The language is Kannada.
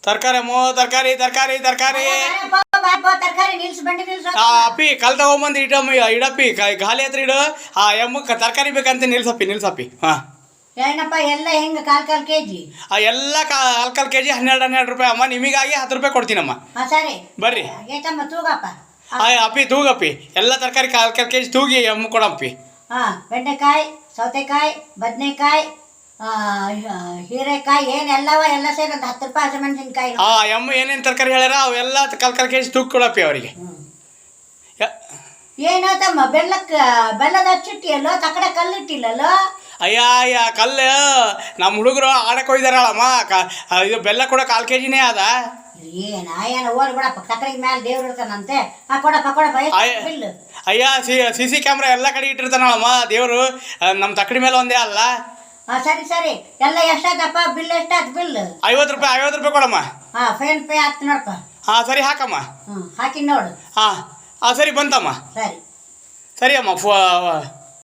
ತರಕಾರಿ ಅಮ್ಮೋ ತರಕಾರಿ ತರಕಾರಿ ತರಕಾರಿ ತರಕಾರಿ ನಿಲ್ಸು ಬಂಡಿ ನಿಲ್ಸು ಅಪ್ಪಿ ಕಲ್ ತಗೊಂಬಂದು ಇಡಪ್ಪಿ ಖಾಲಿ ಹತ್ರ ಇಡು ಆ ಎಮ್ಮಕ್ಕೆ ತರಕಾರಿ ಬೇಕಂತ ನಿಲ್ಸಪ್ಪಿ ಹಾಂ ಏನಪ್ಪ ಎಲ್ಲ ಹೆಂಗ ಕಾಲ್ ಕೆಜಿ ಎಲ್ಲ ಕಾಲ್ ಕೆಜಿ 12 ರೂಪಾಯಿ ಅಮ್ಮ ನಿಮಗಾಗಿ 10 ರೂಪಾಯಿ ಕೊಡ್ತೀನಮ್ಮ ಸರಿ ಬರ್ರಿ ಏತಮ್ಮ ತೂಗಪ್ಪ ಅಪ್ಪಿ ತೂಗಪ್ಪಿ ಎಲ್ಲ ತರಕಾರಿ ಕಾಲ್ ಕೆಜಿ ತೂಗಿ ಎಮ್ಮ ಕೊಡಪ್ಪಿ ಬೆಂಡೆಕಾಯಿ ಸೌತೆಕಾಯಿ ಬದನೆಕಾಯಿ ಹೀರೆಕಾಯಿ ಏನೆಲ್ಲವ ಎಲ್ಲ ಸೇರಿ ಒಂದು 10 ರೂಪಾಯಿ ಹಸಿಮೆಣಸಿನ್ಕಾಯಿ ಎಮ್ಮ ಏನೇನು ತರಕಾರಿ ಹೇಳ್ಯಾರ ಅವೆಲ್ಲ ಕಾಲ್ ಕೆಜಿ ತೂಗಿ ಕೊಡಪ್ಪಿ ಅವರಿಗೆ ಏನೋತಮ್ಮ ಬೆಲ್ಲದ ಹಚ್ಚಿಟ್ಟಿಯಲ್ಲೋ ತಕಡೆ ಕಲ್ಲಿಟ್ಟಿಲ್ಲಲ್ಲೋ ಅಯ್ಯ ಕಲ್ಲು ನಮ್ಮ ಹುಡುಗರು ಆಡಕ್ಕೆ ಹೋಗಿದಾರಲ್ಲಮ್ಮ ಇದು ಬೆಲ್ಲ ಕೂಡ ಕಾಲ್ ಕೆಜಿನೇ ಅದ ಏನ ಓಡಿ ಬಿಡಪ್ಪ ತಕಡಿಗೆ ಮೇಲೆ ದೇವ್ರು ಇರ್ತಾನಂತೆ ಕೊಡಪ್ಪ ಬಿಲ್ಲು ಅಯ್ಯ ಸಿ ಕ್ಯಾಮ್ರಾ ಎಲ್ಲ ಕಡೆ ಇಟ್ಟಿರ್ತಾನಲ್ಲಮ್ಮ ದೇವರು ನಮ್ಮ ತಕಡಿ ಮೇಲೆ ಒಂದೇ ಅಲ್ಲ ಸರಿ ಎಲ್ಲ ಎಷ್ಟಾದಪ್ಪ ಬಿಲ್ ಎಷ್ಟಾಯ್ತು ಬಿಲ್ 50 ರೂಪಾಯಿ ಕೊಡಮ್ಮ ಫೋನ್ ಪೇ ಆಗ್ತು ನೋಡಪ್ಪ ಸರಿ ಹಾಕಮ್ಮ ಹಾಕಿ ನೋಡು ಸರಿ ಬಂತಮ್ಮ ಸರಿ ಸರಿ ಅಮ್ಮ